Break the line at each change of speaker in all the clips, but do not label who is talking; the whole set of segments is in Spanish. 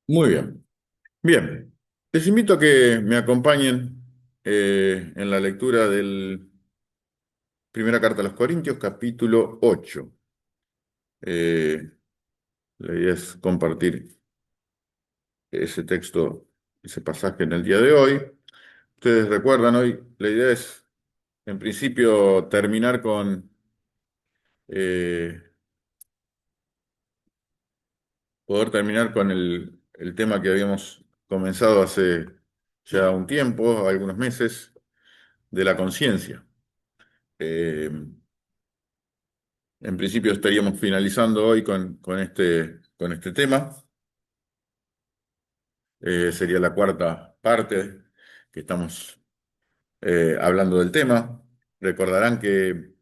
Muy bien. Bien. Les invito a que me acompañen en la lectura del Primera Carta a los Corintios, capítulo 8. Eh, la idea es compartir ese texto, ese pasaje en el día de hoy. Ustedes recuerdan hoy, la idea es, en principio, eh, poder terminar con el tema que habíamos comenzado hace ya un tiempo, algunos meses, de la conciencia. Eh, En principio estaríamos finalizando hoy con este tema. Sería la cuarta parte que estamos hablando del tema. Recordarán que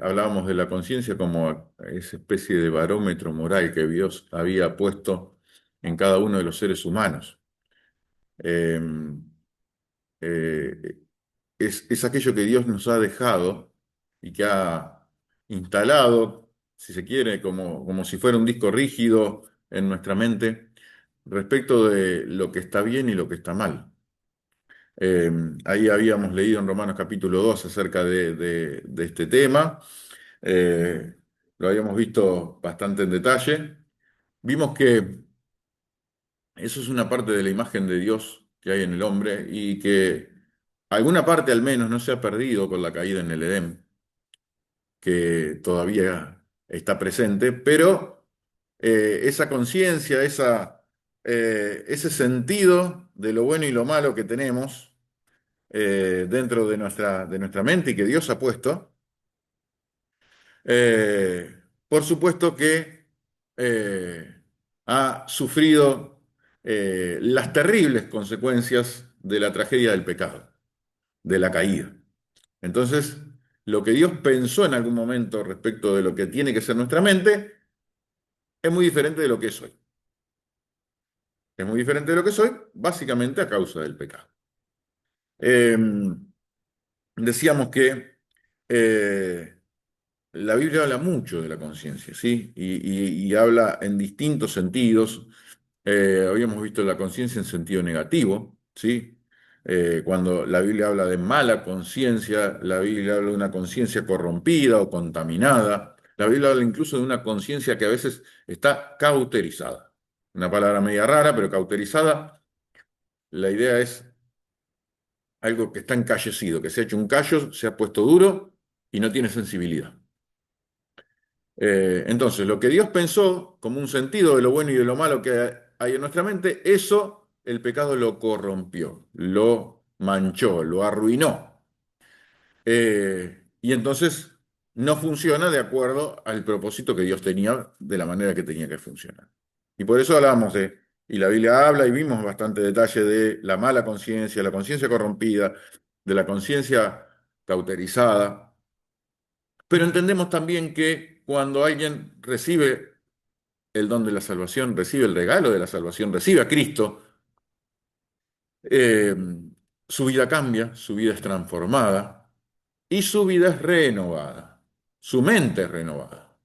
hablábamos de la conciencia como esa especie de barómetro moral que Dios había puesto en cada uno de los seres humanos. Eh, eh, es aquello que Dios nos ha dejado y que ha instalado, si se quiere, como si fuera un disco rígido en nuestra mente respecto de lo que está bien y lo que está mal. Eh, Ahí habíamos leído en Romanos capítulo 2 acerca de este tema. Eh, lo habíamos visto bastante en detalle. Vimos que eso es una parte de la imagen de Dios que hay en el hombre y que alguna parte al menos no se ha perdido con la caída en el Edén, que todavía está presente, pero esa conciencia, ese sentido de lo bueno y lo malo que tenemos dentro de nuestra mente y que Dios ha puesto, por supuesto que ha sufrido las terribles consecuencias de la tragedia del pecado, de la caída. Entonces, lo que Dios pensó en algún momento respecto de lo que tiene que ser nuestra mente es muy diferente de lo que es hoy. Es muy diferente de lo que soy, básicamente a causa del pecado. Eh, Decíamos que eh, la Biblia habla mucho de la conciencia, ¿sí? Y habla en distintos sentidos. Habíamos visto la conciencia en sentido negativo, ¿sí? Cuando la Biblia habla de mala conciencia, la Biblia habla de una conciencia corrompida o contaminada. La Biblia habla incluso de una conciencia que a veces está cauterizada. Una palabra media rara, pero cauterizada. La idea es algo que está encallecido, que se ha hecho un callo, se ha puesto duro y no tiene sensibilidad. Entonces, lo que Dios pensó como un sentido de lo bueno y de lo malo que hay en nuestra mente, eso el pecado lo corrompió, lo manchó, lo arruinó. Y entonces no funciona de acuerdo al propósito que Dios tenía de la manera que tenía que funcionar. Y por eso hablamos y la Biblia habla y vimos bastante detalle de la mala conciencia, la conciencia corrompida, de la conciencia cauterizada. Pero entendemos también que cuando alguien recibe el don de la salvación, recibe el regalo de la salvación, recibe a Cristo, eh, su vida cambia, su vida es transformada y su vida es renovada, su mente es renovada.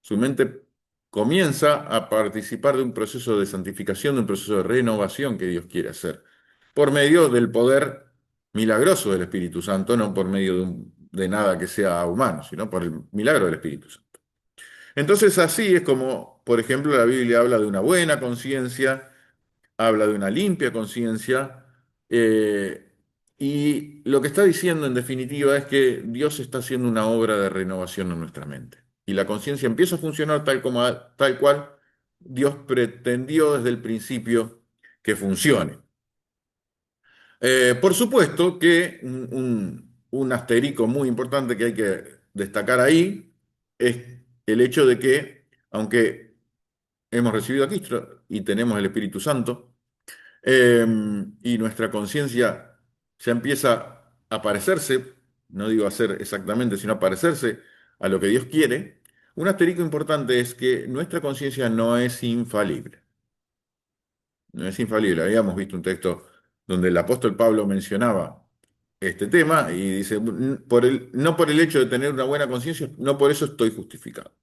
Su mente comienza a participar de un proceso de santificación, de un proceso de renovación que Dios quiere hacer, por medio del poder milagroso del Espíritu Santo, no por medio de nada que sea humano, sino por el milagro del Espíritu Santo. Entonces así es como, por ejemplo, la Biblia habla de una buena conciencia, habla de una limpia conciencia, eh, y lo que está diciendo en definitiva es que Dios está haciendo una obra de renovación en nuestra mente. Y la conciencia empieza a funcionar tal cual Dios pretendió desde el principio que funcione. Por supuesto que un asterisco muy importante que hay que destacar ahí es el hecho de que, aunque hemos recibido a Cristo y tenemos el Espíritu Santo, eh, y nuestra conciencia ya empieza a parecerse, no digo hacer exactamente, sino a parecerse a lo que Dios quiere, un asterisco importante es que nuestra conciencia no es infalible. No es infalible. Habíamos visto un texto donde el apóstol Pablo mencionaba este tema y dice, no por el hecho de tener una buena conciencia, no por eso estoy justificado.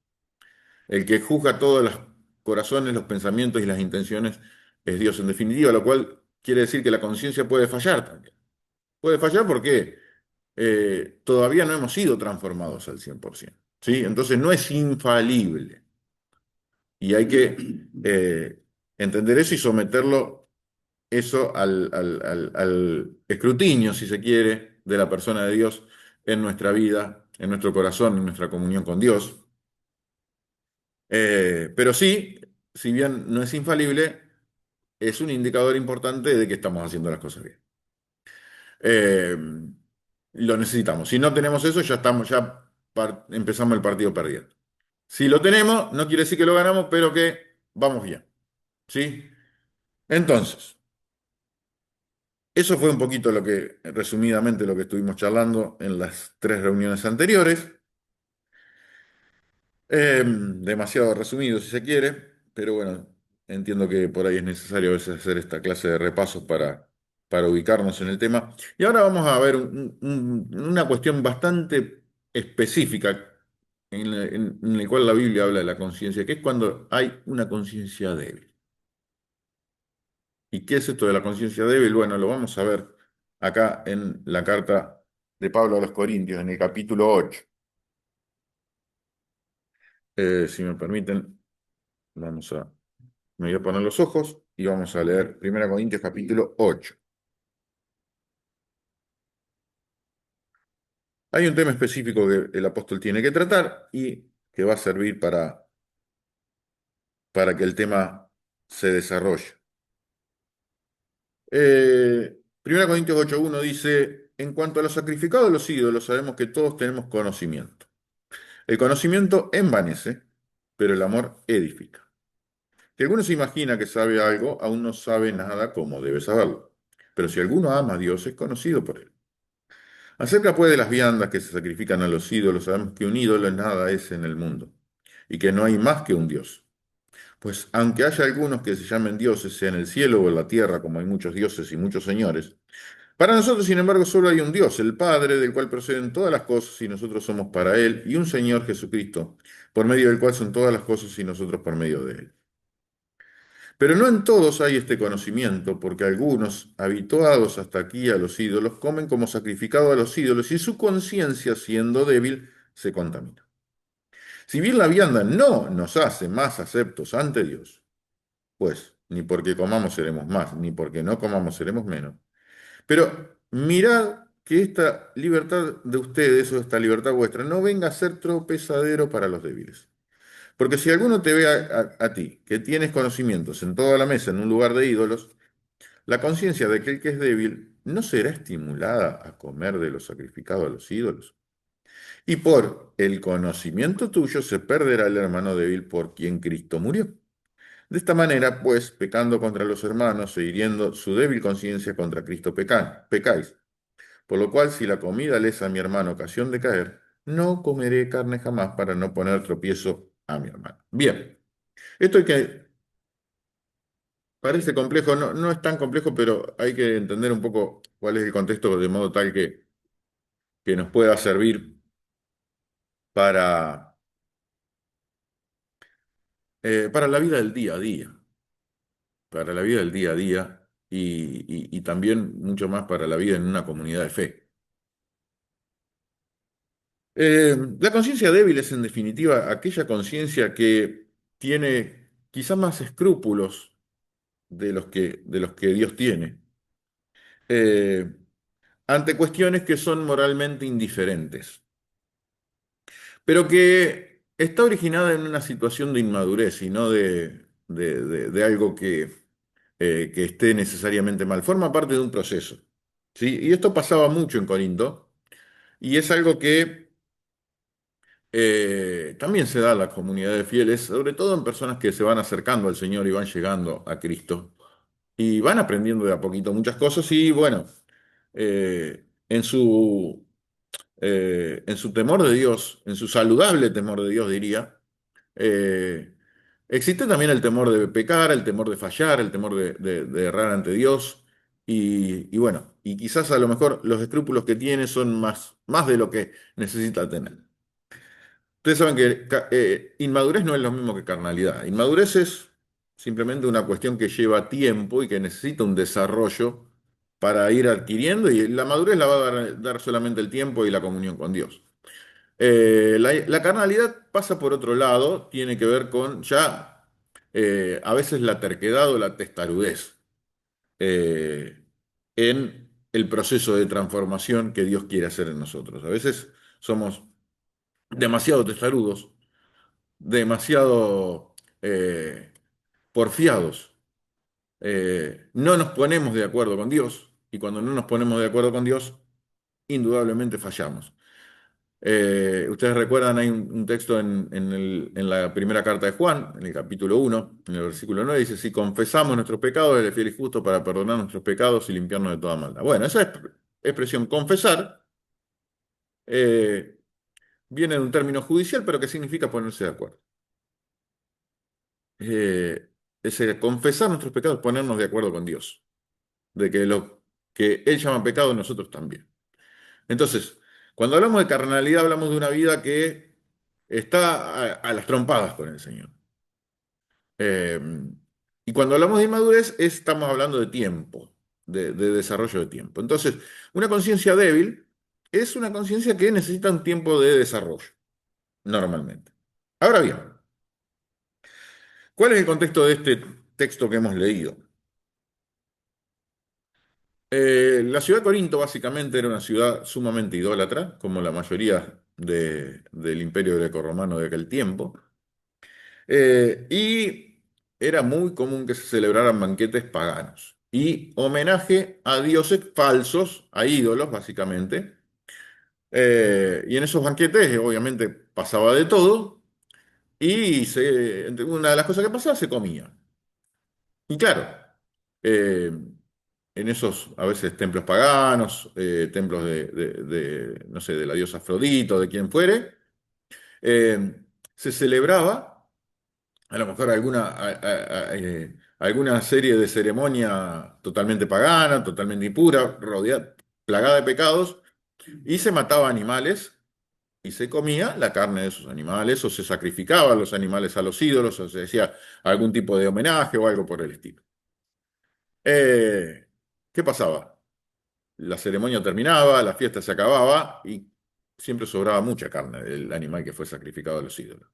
El que juzga todos los corazones, los pensamientos y las intenciones es Dios en definitiva, lo cual quiere decir que la conciencia puede fallar también. Puede fallar porque todavía no hemos sido transformados al 100%, ¿sí? Entonces no es infalible y hay que entender eso y someterlo eso al escrutinio, si se quiere, de la persona de Dios en nuestra vida, en nuestro corazón, en nuestra comunión con Dios. Pero sí, si bien no es infalible, es un indicador importante de que estamos haciendo las cosas bien. Eh, lo necesitamos. Si no tenemos eso, ya estamos, ya empezamos el partido perdiendo. Si lo tenemos, no quiere decir que lo ganamos, pero que vamos bien. ¿Sí? Entonces, eso fue un poquito lo que, resumidamente, lo que estuvimos charlando en las tres reuniones anteriores. Demasiado resumido, si se quiere, pero bueno, entiendo que por ahí es necesario a veces hacer esta clase de repasos para ubicarnos en el tema. Y ahora vamos a ver una cuestión bastante específica en la cual la Biblia habla de la conciencia, que es cuando hay una conciencia débil. ¿Y qué es esto de la conciencia débil? Bueno, lo vamos a ver acá en la carta de Pablo a los Corintios, en el capítulo 8. Si me permiten, vamos a, me voy a poner los ojos y vamos a leer 1 Corintios capítulo 8. Hay un tema específico que el apóstol tiene que tratar y que va a servir para que el tema se desarrolle. 1 Corintios 8:1 dice, en cuanto a los sacrificados de los ídolos, sabemos que todos tenemos conocimiento. El conocimiento envanece, pero el amor edifica. Si alguno se imagina que sabe algo, aún no sabe nada como debe saberlo. Pero si alguno ama a Dios, es conocido por él. Acerca pues de las viandas que se sacrifican a los ídolos, sabemos que un ídolo nada es en el mundo, y que no hay más que un Dios. Pues aunque haya algunos que se llamen dioses, sea en el cielo o en la tierra, como hay muchos dioses y muchos señores, para nosotros, sin embargo, solo hay un Dios, el Padre, del cual proceden todas las cosas y nosotros somos para Él, y un Señor Jesucristo, por medio del cual son todas las cosas y nosotros por medio de Él. Pero no en todos hay este conocimiento, porque algunos, habituados hasta aquí a los ídolos, comen como sacrificado a los ídolos y su conciencia, siendo débil, se contamina. Si bien la vianda no nos hace más aceptos ante Dios, pues ni porque comamos seremos más, ni porque no comamos seremos menos. Pero mirad que esta libertad de ustedes o esta libertad vuestra no venga a ser tropezadero para los débiles. Porque si alguno te ve a ti, que tienes conocimientos en toda la mesa en un lugar de ídolos, la conciencia de aquel que es débil no será estimulada a comer de lo sacrificado a los ídolos. Y por el conocimiento tuyo se perderá el hermano débil por quien Cristo murió. De esta manera, pues, pecando contra los hermanos e hiriendo su débil conciencia contra Cristo pecáis. Por lo cual, si la comida le es a mi hermano ocasión de caer, no comeré carne jamás para no poner tropiezo a mi hermano. Bien, esto hay que, parece complejo, no, no es tan complejo, pero hay que entender un poco cuál es el contexto de modo tal que nos pueda servir para, para la vida del día a día, para la vida del día a día y también mucho más para la vida en una comunidad de fe. La conciencia débil es en definitiva aquella conciencia que tiene quizá más escrúpulos de los que Dios tiene, eh, ante cuestiones que son moralmente indiferentes, pero que está originada en una situación de inmadurez y no de algo que esté necesariamente mal. Forma parte de un proceso, ¿sí? Y esto pasaba mucho en Corinto, y es algo que también se da en la comunidad de fieles, sobre todo en personas que se van acercando al Señor y van llegando a Cristo. Y van aprendiendo de a poquito muchas cosas y bueno, en su temor de Dios, en su saludable temor de Dios, diría, eh, existe también el temor de pecar, el temor de fallar, el temor de errar ante Dios. Y bueno, y quizás a lo mejor los escrúpulos que tiene son más de lo que necesita tener. Ustedes saben que inmadurez no es lo mismo que carnalidad. Inmadurez es simplemente una cuestión que lleva tiempo y que necesita un desarrollo para ir adquiriendo, y la madurez la va a dar solamente el tiempo y la comunión con Dios. La carnalidad pasa por otro lado, tiene que ver con ya a veces la terquedad o la testarudez eh, en el proceso de transformación que Dios quiere hacer en nosotros. A veces somos demasiado testarudos, demasiado porfiados, no nos ponemos de acuerdo con Dios, y cuando no nos ponemos de acuerdo con Dios, indudablemente fallamos. Ustedes recuerdan, hay un texto en la primera carta de Juan, en el capítulo 1, en el versículo 9, dice: si confesamos nuestros pecados, Él es fiel y justo para perdonar nuestros pecados y limpiarnos de toda maldad. Bueno, esa expresión confesar eh, viene de un término judicial, pero que significa ponerse de acuerdo. Eh, Ese confesar nuestros pecados, ponernos de acuerdo con Dios, de que lo que Él llama pecado, nosotros también. Entonces, cuando hablamos de carnalidad, hablamos de una vida que está a las trompadas con el Señor. Eh, y cuando hablamos de inmadurez, estamos hablando de tiempo, de desarrollo de tiempo. Entonces, una conciencia débil es una conciencia que necesita un tiempo de desarrollo, normalmente. Ahora bien, ¿cuál es el contexto de este texto que hemos leído? La ciudad de Corinto básicamente era una ciudad sumamente idólatra, como la mayoría del imperio grecorromano de aquel tiempo. Y era muy común que se celebraran banquetes paganos y homenaje a dioses falsos, a ídolos básicamente. Y en esos banquetes obviamente pasaba de todo, y una de las cosas que pasaba, se comía. Y claro, eh, en esos a veces templos paganos, templos no sé, de la diosa Afrodita o de quien fuere, se celebraba a lo mejor alguna serie de ceremonia totalmente pagana, totalmente impura, rodeada, plagada de pecados, y se mataba animales y se comía la carne de esos animales, o se sacrificaban los animales a los ídolos, o se hacía algún tipo de homenaje o algo por el estilo. Eh, ¿Qué pasaba? La ceremonia terminaba, la fiesta se acababa y siempre sobraba mucha carne del animal que fue sacrificado a los ídolos.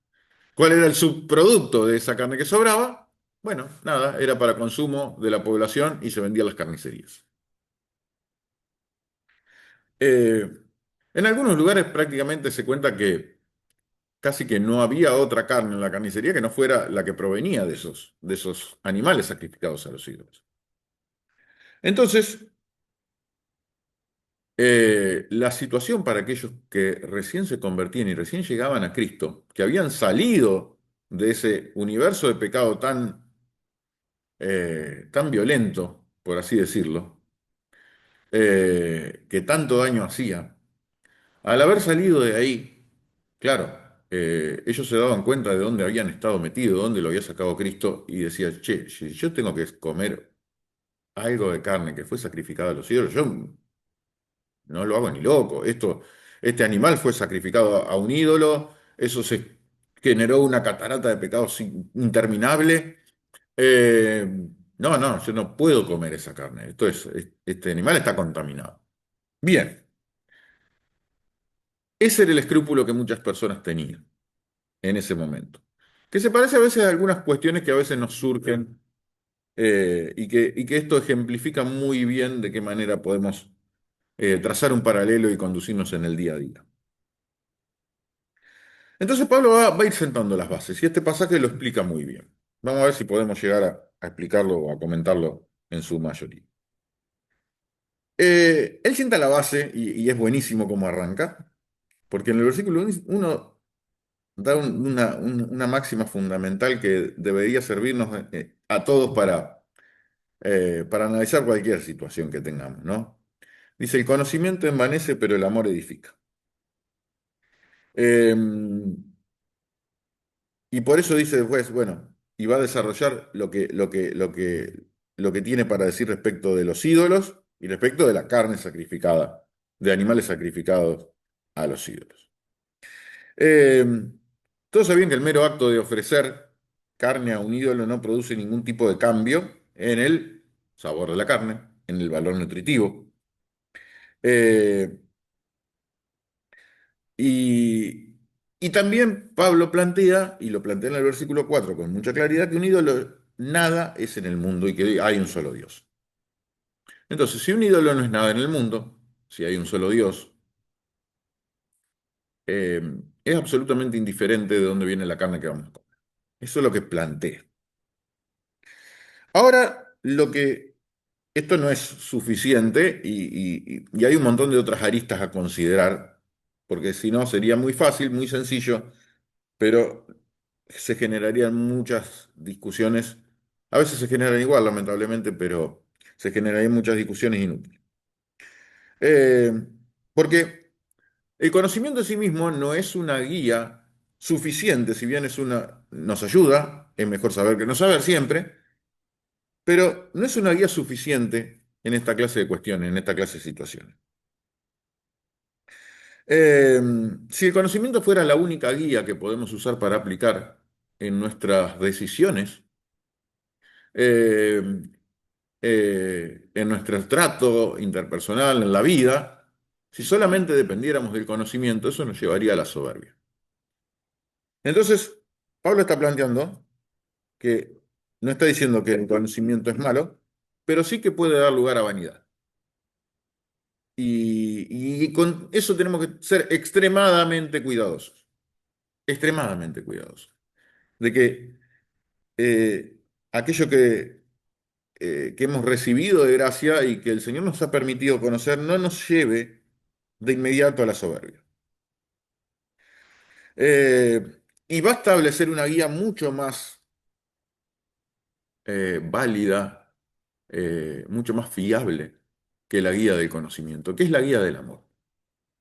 ¿Cuál era el subproducto de esa carne que sobraba? Bueno, nada, era para consumo de la población y se vendía a las carnicerías. Eh, en algunos lugares prácticamente se cuenta que casi que no había otra carne en la carnicería que no fuera la que provenía de esos animales sacrificados a los ídolos. Entonces, la situación para aquellos que recién se convertían y recién llegaban a Cristo, que habían salido de ese universo de pecado tan violento, por así decirlo, que tanto daño hacía, al haber salido de ahí, claro, ellos se daban cuenta de dónde habían estado metidos, de dónde lo había sacado Cristo, y decían: che, si yo tengo que comer algo de carne que fue sacrificada a los ídolos, yo no lo hago ni loco. Este animal fue sacrificado a un ídolo, eso se generó una catarata de pecados interminable. Eh, no, no, yo no puedo comer esa carne. Este animal está contaminado. Bien, ese era el escrúpulo que muchas personas tenían en ese momento. Que se parece a veces a algunas cuestiones que a veces nos surgen, y que esto ejemplifica muy bien de qué manera podemos trazar un paralelo y conducirnos en el día a día. Entonces Pablo va a ir sentando las bases, y este pasaje lo explica muy bien. Vamos a ver si podemos llegar a explicarlo o a comentarlo en su mayoría. Él sienta la base, y es buenísimo como arranca, porque en el versículo 1 da una máxima fundamental que debería servirnos a todos para analizar cualquier situación que tengamos, ¿no? Dice: el conocimiento envanece, pero el amor edifica. Eh, y por eso dice después, bueno, y va a desarrollar lo que tiene para decir respecto de los ídolos y respecto de la carne sacrificada, de animales sacrificados a los ídolos. Eh, Todos sabían que el mero acto de ofrecer carne a un ídolo no produce ningún tipo de cambio en el sabor de la carne, en el valor nutritivo. Eh, y, y también Pablo plantea, y lo plantea en el versículo 4 con mucha claridad, que un ídolo nada es en el mundo y que hay un solo Dios. Entonces, si un ídolo no es nada en el mundo, si hay un solo Dios, eh, es absolutamente indiferente de dónde viene la carne que vamos a comer. Eso es lo que plantea. Ahora, esto no es suficiente y hay un montón de otras aristas a considerar, porque si no sería muy fácil, muy sencillo, pero se generarían muchas discusiones. A veces se generan igual, lamentablemente, pero se generarían muchas discusiones inútiles. Eh, Porque el conocimiento en sí mismo no es una guía suficiente, si bien nos ayuda, es mejor saber que no saber siempre, pero no es una guía suficiente en esta clase de cuestiones, en esta clase de situaciones. Eh, si el conocimiento fuera la única guía que podemos usar para aplicar en nuestras decisiones, eh, en nuestro trato interpersonal, en la vida, si solamente dependiéramos del conocimiento, eso nos llevaría a la soberbia. Entonces, Pablo está planteando que no está diciendo que el conocimiento es malo, pero sí que puede dar lugar a vanidad. Y con eso tenemos que ser extremadamente cuidadosos, de que aquello que hemos recibido de gracia y que el Señor nos ha permitido conocer no nos lleve de inmediato a la soberbia. Eh, y va a establecer una guía mucho más válida, mucho más fiable que la guía del conocimiento, que es la guía del amor.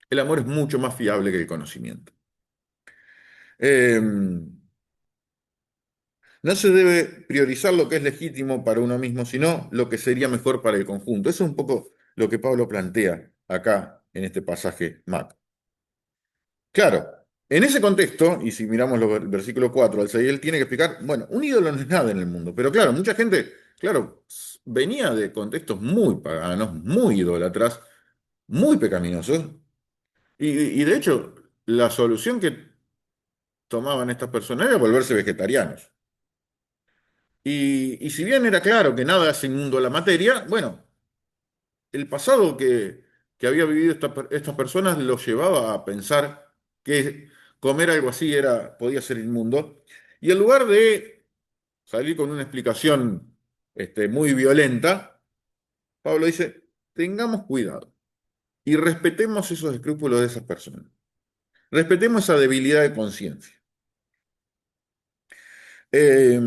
El amor es mucho más fiable que el conocimiento. Eh, no se debe priorizar lo que es legítimo para uno mismo, sino lo que sería mejor para el conjunto. Eso es un poco lo que Pablo plantea acá en este pasaje Mac. Claro, en ese contexto, y si miramos el versículo 4 al 6, él tiene que explicar, bueno, un ídolo no es nada en el mundo, pero claro, mucha gente, claro, venía de contextos muy paganos, muy idólatras, muy pecaminosos, y de hecho, la solución que tomaban estas personas era volverse vegetarianos. Y si bien era claro que nada hace inmundo a la materia, bueno, el pasado que había vivido estas personas los llevaba a pensar que comer algo así podía ser inmundo. Y en lugar de salir con una explicación muy violenta, Pablo dice, tengamos cuidado y respetemos esos escrúpulos de esas personas. Respetemos esa debilidad de conciencia. Eh,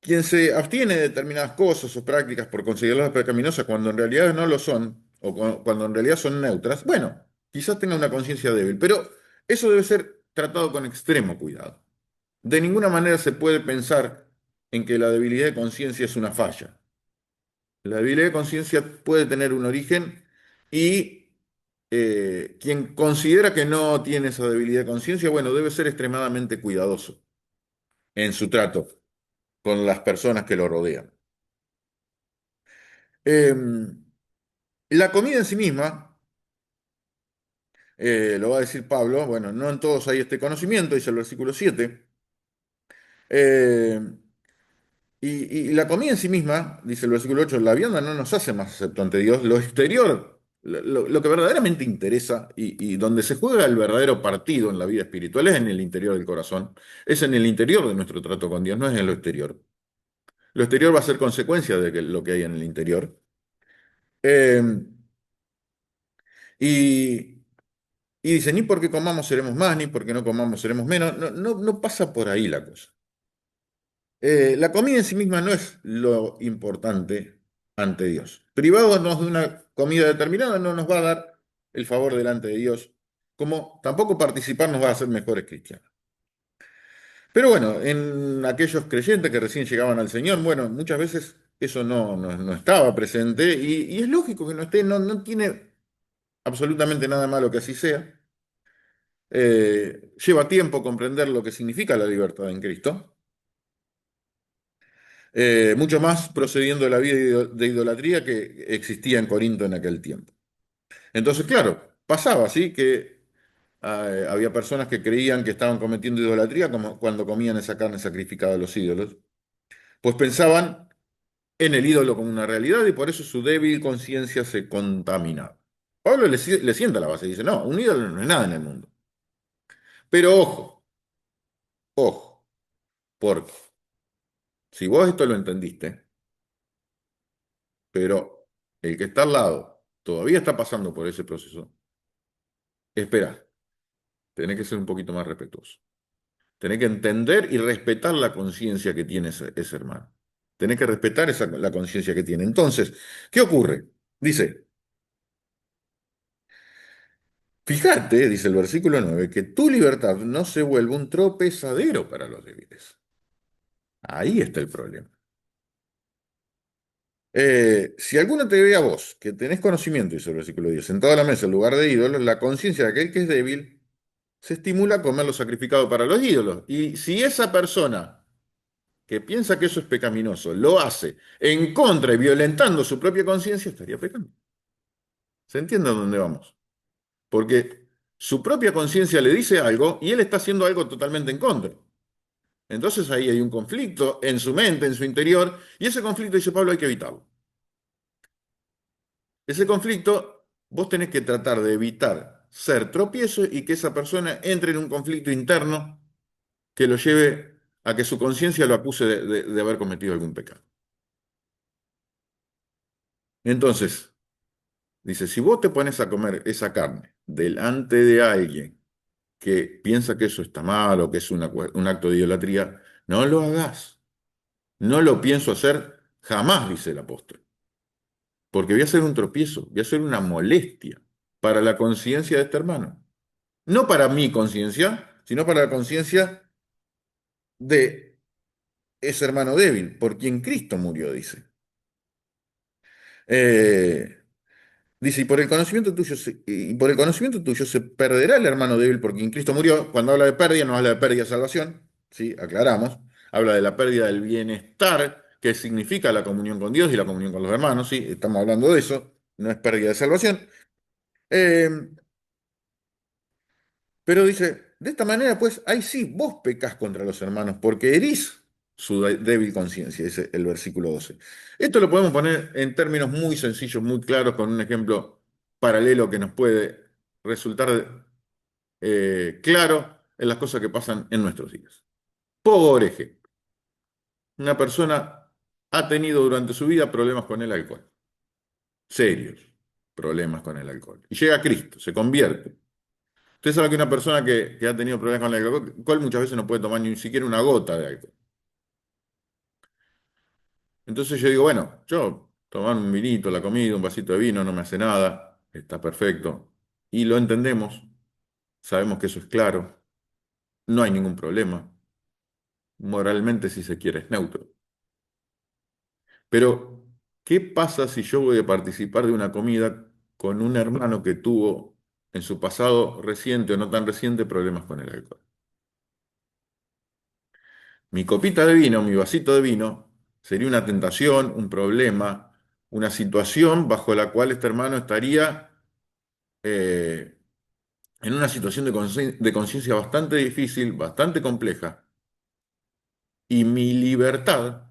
Quien se abstiene de determinadas cosas o prácticas por considerarlas pecaminosas cuando en realidad no lo son, o cuando en realidad son neutras, bueno, quizás tenga una conciencia débil, pero eso debe ser tratado con extremo cuidado. De ninguna manera se puede pensar en que la debilidad de conciencia es una falla. La debilidad de conciencia puede tener un origen y quien considera que no tiene esa debilidad de conciencia, bueno, debe ser extremadamente cuidadoso en su trato con las personas que lo rodean. Eh, la comida en sí misma, lo va a decir Pablo, bueno, no en todos hay este conocimiento, dice el versículo 7. Eh, y la comida en sí misma, dice el versículo 8, la vianda no nos hace más acepto ante Dios. Lo exterior, lo que verdaderamente interesa y donde se juega el verdadero partido en la vida espiritual es en el interior del corazón, es en el interior de nuestro trato con Dios, no es en lo exterior. Lo exterior va a ser consecuencia de lo que hay en el interior. Eh, y, Y dice, ni porque comamos seremos más, ni porque no comamos seremos menos. No, no, no pasa por ahí la cosa. La comida en sí misma no es lo importante ante Dios. Privarnos de una comida determinada no nos va a dar el favor delante de Dios, como tampoco participar nos va a hacer mejores cristianos. Pero bueno, en aquellos creyentes que recién llegaban al Señor, bueno, muchas veces eso no estaba presente y es lógico que no esté, no tiene absolutamente nada malo que así sea. Lleva tiempo comprender lo que significa la libertad en Cristo, mucho más procediendo de la vida de idolatría que existía en Corinto en aquel tiempo. Entonces, claro, pasaba así que había personas que creían que estaban cometiendo idolatría como cuando comían esa carne sacrificada a los ídolos, pues pensaban en el ídolo como una realidad y por eso su débil conciencia se contaminaba. Pablo le sienta la base y dice, no, un ídolo no es nada en el mundo. Pero ojo, ojo, porque si vos esto lo entendiste, pero el que está al lado todavía está pasando por ese proceso, espera, tenés que ser un poquito más respetuoso. Tenés que entender y respetar la conciencia que tiene ese hermano. Tenés que respetar la conciencia que tiene. Entonces, ¿qué ocurre? Dice, fíjate, dice el versículo 9, que tu libertad no se vuelva un tropezadero para los débiles. Ahí está el problema. Si alguno te ve a vos, que tenés conocimiento, dice el versículo 10, sentado a la mesa en lugar de ídolos, la conciencia de aquel que es débil se estimula a comer lo sacrificado para los ídolos. Y si esa persona que piensa que eso es pecaminoso lo hace en contra y violentando su propia conciencia, estaría pecando. ¿Se entiende a dónde vamos? Porque su propia conciencia le dice algo y él está haciendo algo totalmente en contra. Entonces ahí hay un conflicto en su mente, en su interior, y ese conflicto, dice Pablo, hay que evitarlo. Ese conflicto vos tenés que tratar de evitar ser tropiezo y que esa persona entre en un conflicto interno que lo lleve a que su conciencia lo acuse de haber cometido algún pecado. Entonces, dice, si vos te pones a comer esa carne delante de alguien que piensa que eso está mal o que es un acto de idolatría, no lo hagas. No lo pienso hacer jamás, dice el apóstol, porque voy a ser un tropiezo, voy a ser una molestia para la conciencia de este hermano. No para mi conciencia, sino para la conciencia de ese hermano débil, por quien Cristo murió, dice. Eh, Dice, y por el conocimiento tuyo, y por el conocimiento tuyo se perderá el hermano débil por quien Cristo murió. Cuando habla de pérdida, no habla de pérdida de salvación, ¿sí? Aclaramos. Habla de la pérdida del bienestar que significa la comunión con Dios y la comunión con los hermanos, ¿sí? Estamos hablando de eso, no es pérdida de salvación. Eh, pero dice, de esta manera, pues, ahí sí, vos pecás contra los hermanos, porque herís su débil conciencia, dice el versículo 12. Esto lo podemos poner en términos muy sencillos, muy claros, con un ejemplo paralelo que nos puede resultar claro en las cosas que pasan en nuestros días. Por ejemplo, una persona ha tenido durante su vida problemas con el alcohol, serios problemas con el alcohol, y llega a Cristo, se convierte. Usted sabe que una persona que ha tenido problemas con el alcohol muchas veces no puede tomar ni siquiera una gota de alcohol. Entonces yo digo, bueno, yo tomar un vinito, la comida, un vasito de vino, no me hace nada, está perfecto. Y lo entendemos, sabemos que eso es claro, no hay ningún problema. Moralmente, si se quiere, es neutro. Pero, ¿qué pasa si yo voy a participar de una comida con un hermano que tuvo en su pasado reciente o no tan reciente problemas con el alcohol? Mi copita de vino, mi vasito de vino, sería una tentación, un problema, una situación bajo la cual este hermano estaría eh, en una situación de conciencia bastante difícil, bastante compleja, y mi libertad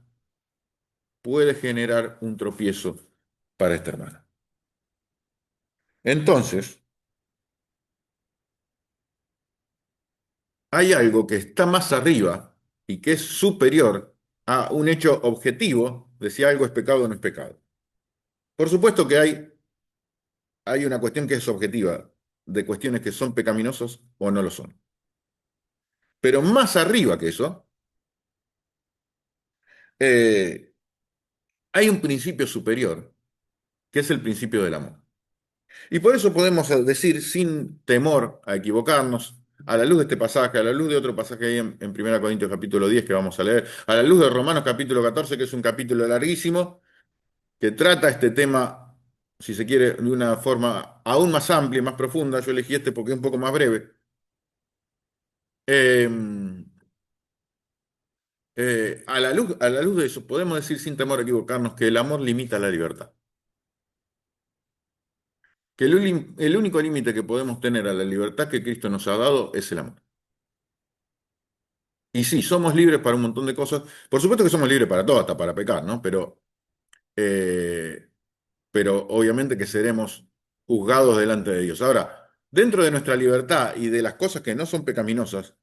puede generar un tropiezo para este hermano. Entonces, hay algo que está más arriba y que es superior a un hecho objetivo de si algo es pecado o no es pecado. Por supuesto que hay una cuestión que es objetiva, de cuestiones que son pecaminosas o no lo son. Pero más arriba que eso, eh, hay un principio superior, que es el principio del amor. Y por eso podemos decir, sin temor a equivocarnos, a la luz de este pasaje, a la luz de otro pasaje ahí en 1 Corintios capítulo 10 que vamos a leer, a la luz de Romanos capítulo 14, que es un capítulo larguísimo, que trata este tema, si se quiere, de una forma aún más amplia y más profunda. Yo elegí este porque es un poco más breve. Eh, a la luz de eso, podemos decir sin temor a equivocarnos que el amor limita la libertad. Que el único límite que podemos tener a la libertad que Cristo nos ha dado es el amor. Y sí, somos libres para un montón de cosas. Por supuesto que somos libres para todo, hasta para pecar, ¿no? Eh, pero obviamente que seremos juzgados delante de Dios. Ahora, dentro de nuestra libertad y de las cosas que no son pecaminosas,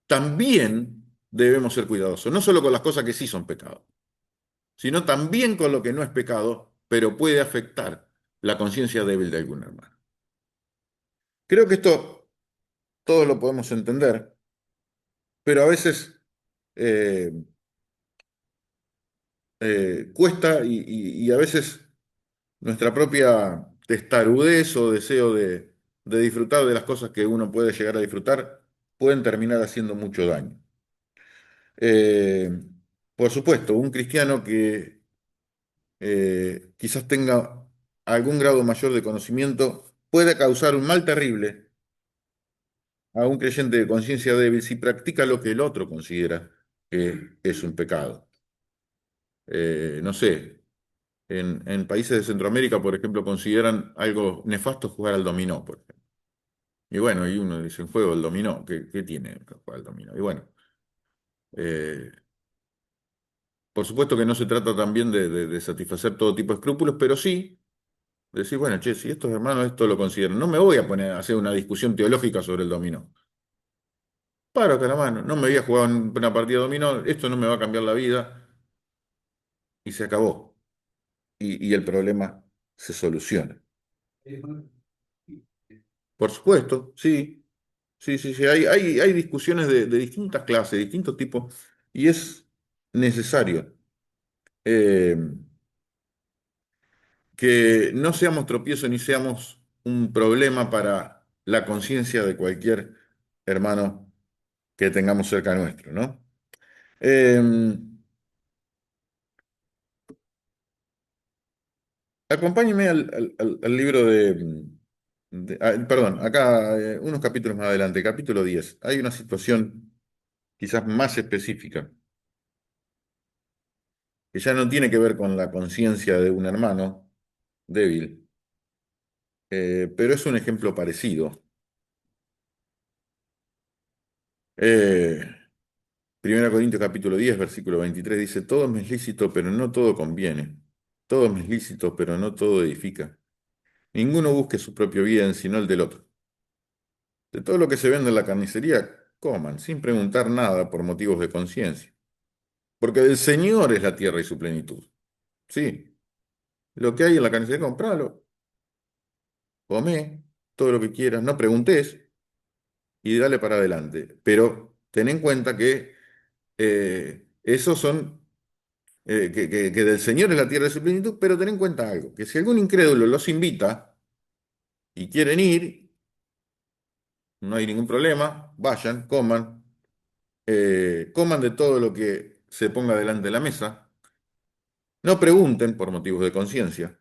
también debemos ser cuidadosos, no solo con las cosas que sí son pecado, sino también con lo que no es pecado, pero puede afectar la conciencia débil de algún hermano. Creo que esto todos lo podemos entender, pero a veces eh, cuesta y a veces nuestra propia testarudez o deseo de disfrutar de las cosas que uno puede llegar a disfrutar pueden terminar haciendo mucho daño. Eh, por supuesto, un cristiano que quizás tenga algún grado mayor de conocimiento puede causar un mal terrible a un creyente de conciencia débil si practica lo que el otro considera que es un pecado. No sé, en países de Centroamérica, por ejemplo, consideran algo nefasto jugar al dominó, por ejemplo. Y bueno, y uno dice, en juego el dominó, ¿qué tiene que jugar al dominó? Y bueno, eh, por supuesto que no se trata también de satisfacer todo tipo de escrúpulos, pero sí decir, bueno, che, si estos hermanos esto lo consideran, no me voy a poner a hacer una discusión teológica sobre el dominó. Paro acá la mano, no me voy a jugar una partida de dominó, esto no me va a cambiar la vida, y se acabó. Y el problema se soluciona. Por supuesto, sí. Sí, sí, sí, hay discusiones de distintas clases, distintos tipos, y es necesario eh, que no seamos tropiezos ni seamos un problema para la conciencia de cualquier hermano que tengamos cerca nuestro, ¿no? Eh, Acompáñeme al libro perdón, acá unos capítulos más adelante, capítulo 10. Hay una situación quizás más específica que ya no tiene que ver con la conciencia de un hermano débil, pero es un ejemplo parecido. Eh, 1 Corintios capítulo 10 versículo 23 dice, todo me es lícito, pero no todo conviene. Todo me es lícito, pero no todo edifica. Ninguno busque su propio bien, sino el del otro. De todo lo que se vende en la carnicería, coman, sin preguntar nada por motivos de conciencia. Porque del Señor es la tierra y su plenitud. Sí, lo que hay en la carnicería, compralo, comé, todo lo que quieras, no preguntes y dale para adelante. Pero ten en cuenta que esos son, que del Señor es la tierra y su plenitud, pero ten en cuenta algo, que si algún incrédulo los invita y quieren ir, no hay ningún problema, vayan, coman, coman de todo lo que se ponga delante de la mesa, no pregunten por motivos de conciencia,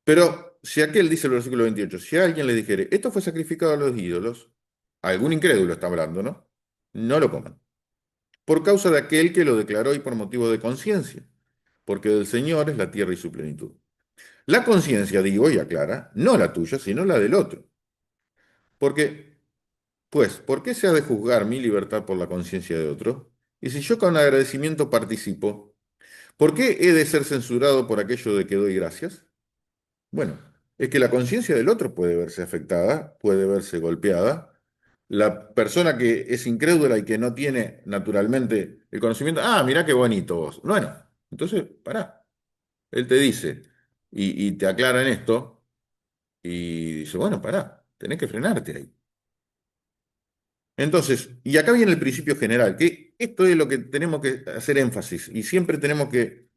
pero si aquel dice el versículo 28, si alguien le dijere, esto fue sacrificado a los ídolos, algún incrédulo está hablando, ¿no? No lo coman, por causa de aquel que lo declaró y por motivo de conciencia, porque del Señor es la tierra y su plenitud. La conciencia, digo y aclara, no la tuya, sino la del otro. Porque, pues, ¿por qué se ha de juzgar mi libertad por la conciencia de otro? Y si yo con agradecimiento participo, ¿por qué he de ser censurado por aquello de que doy gracias? Bueno, es que la conciencia del otro puede verse afectada, puede verse golpeada. La persona que es incrédula y que no tiene naturalmente el conocimiento, mirá qué bonito vos. Bueno, entonces, pará. Él te dice y te aclara en esto y dice, bueno, pará, tenés que frenarte ahí. Entonces, y acá viene el principio general, que esto es lo que tenemos que hacer énfasis y siempre tenemos que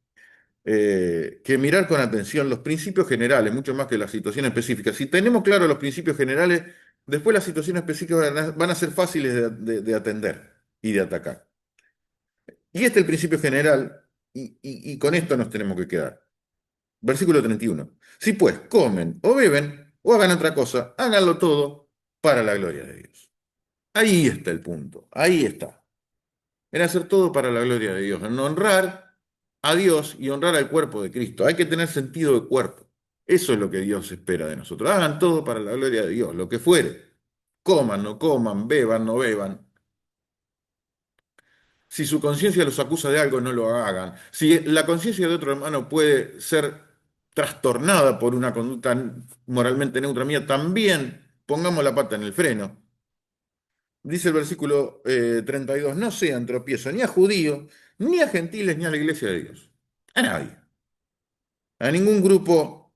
mirar con atención los principios generales, mucho más que las situaciones específicas. Si tenemos claros los principios generales, después las situaciones específicas van a ser fáciles de atender y de atacar. Y este es el principio general, y con esto nos tenemos que quedar. Versículo 31. Si pues comen o beben o hagan otra cosa, háganlo todo para la gloria de Dios. Ahí está el punto, ahí está. En hacer todo para la gloria de Dios, en honrar a Dios y honrar al cuerpo de Cristo. Hay que tener sentido de cuerpo. Eso es lo que Dios espera de nosotros. Hagan todo para la gloria de Dios, lo que fuere. Coman, no coman, beban, no beban. Si su conciencia los acusa de algo, no lo hagan. Si la conciencia de otro hermano puede ser trastornada por una conducta moralmente neutra mía, también pongamos la pata en el freno. Dice el versículo 32, no sean tropiezo ni a judíos, ni a gentiles, ni a la iglesia de Dios. A nadie. A ningún grupo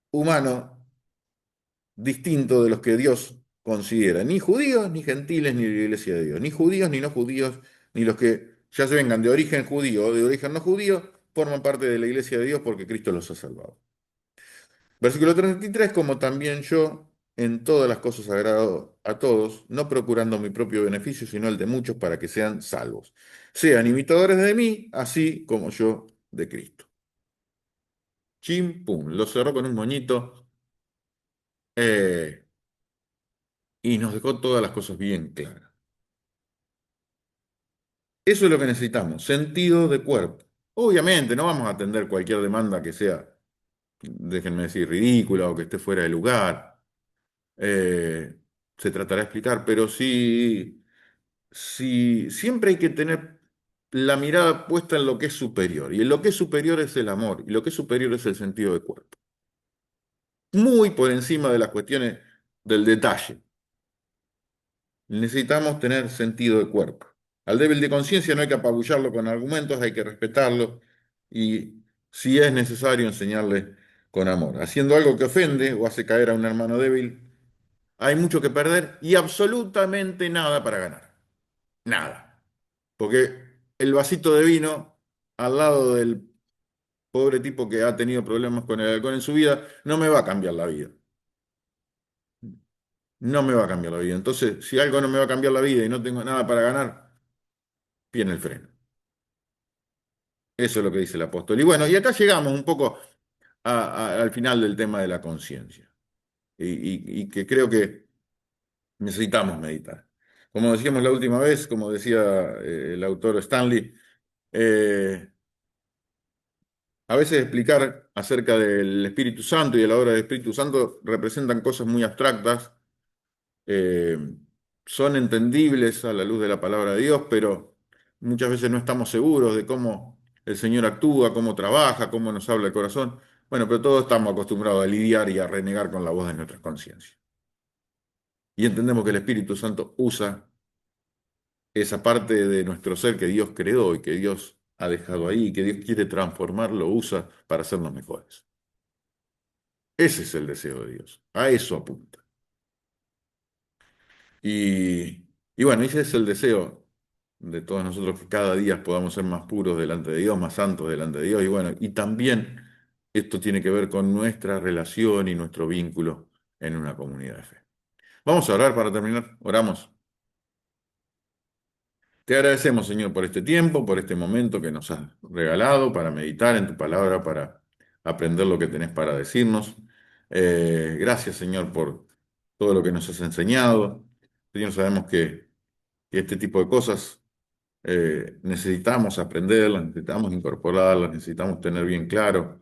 humano distinto de los que Dios considera. Ni judíos, ni gentiles, ni la iglesia de Dios. Ni judíos, ni no judíos, ni los que ya se vengan de origen judío o de origen no judío, forman parte de la iglesia de Dios porque Cristo los ha salvado. Versículo 33, como también yo en todas las cosas agrado a todos, no procurando mi propio beneficio, sino el de muchos para que sean salvos. Sean imitadores de mí, así como yo de Cristo. Chim, pum, lo cerró con un moñito eh, y nos dejó todas las cosas bien claras. Eso es lo que necesitamos, sentido de cuerpo. Obviamente, no vamos a atender cualquier demanda que sea, déjenme decir, ridícula o que esté fuera de lugar. Eh, Se tratará de explicar, pero sí, sí, siempre hay que tener la mirada puesta en lo que es superior. Y en lo que es superior es el amor, y lo que es superior es el sentido de cuerpo. Muy por encima de las cuestiones del detalle. Necesitamos tener sentido de cuerpo. Al débil de conciencia no hay que apabullarlo con argumentos, hay que respetarlo y, si es necesario, enseñarle con amor. Haciendo algo que ofende o hace caer a un hermano débil, hay mucho que perder y absolutamente nada para ganar. Nada. Porque el vasito de vino al lado del pobre tipo que ha tenido problemas con el alcohol en su vida no me va a cambiar la vida. No me va a cambiar la vida. Entonces, si algo no me va a cambiar la vida y no tengo nada para ganar, pie en el freno. Eso es lo que dice el apóstol. Y bueno, y acá llegamos un poco al final del tema de la conciencia. Y que creo que necesitamos meditar. Como decíamos la última vez, como decía el autor Stanley, eh, a veces explicar acerca del Espíritu Santo y de la obra del Espíritu Santo representan cosas muy abstractas, eh, son entendibles a la luz de la palabra de Dios, pero muchas veces no estamos seguros de cómo el Señor actúa, cómo trabaja, cómo nos habla el corazón. Bueno, pero todos estamos acostumbrados a lidiar y a renegar con la voz de nuestras conciencias. Y entendemos que el Espíritu Santo usa esa parte de nuestro ser que Dios creó y que Dios ha dejado ahí, y que Dios quiere transformar, lo usa para hacernos mejores. Ese es el deseo de Dios. A eso apunta. Y bueno, ese es el deseo de todos nosotros, que cada día podamos ser más puros delante de Dios, más santos delante de Dios. Y bueno, y también esto tiene que ver con nuestra relación y nuestro vínculo en una comunidad de fe. Vamos a orar para terminar. Oramos. Te agradecemos, Señor, por este tiempo, por este momento que nos has regalado para meditar en tu palabra, para aprender lo que tenés para decirnos. Gracias, Señor, por todo lo que nos has enseñado. Señor, sabemos que este tipo de cosas necesitamos aprenderlas, necesitamos incorporarlas, necesitamos tener bien claro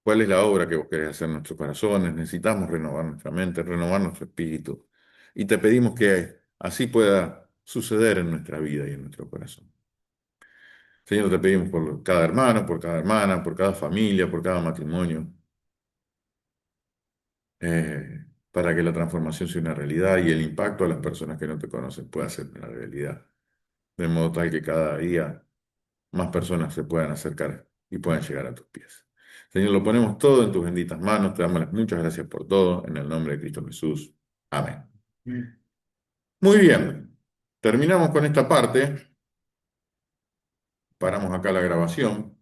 cuál es la obra que vos querés hacer en nuestros corazones. Necesitamos renovar nuestra mente, renovar nuestro espíritu. Y te pedimos que así pueda suceder en nuestra vida y en nuestro corazón. Señor, te pedimos por cada hermano, por cada hermana, por cada familia, por cada matrimonio, para que la transformación sea una realidad y el impacto a las personas que no te conocen pueda ser una realidad. De modo tal que cada día más personas se puedan acercar y puedan llegar a tus pies. Señor, lo ponemos todo en tus benditas manos. Te damos las muchas gracias por todo. En el nombre de Cristo Jesús. Amén. Muy bien. Terminamos con esta parte. Paramos acá la grabación.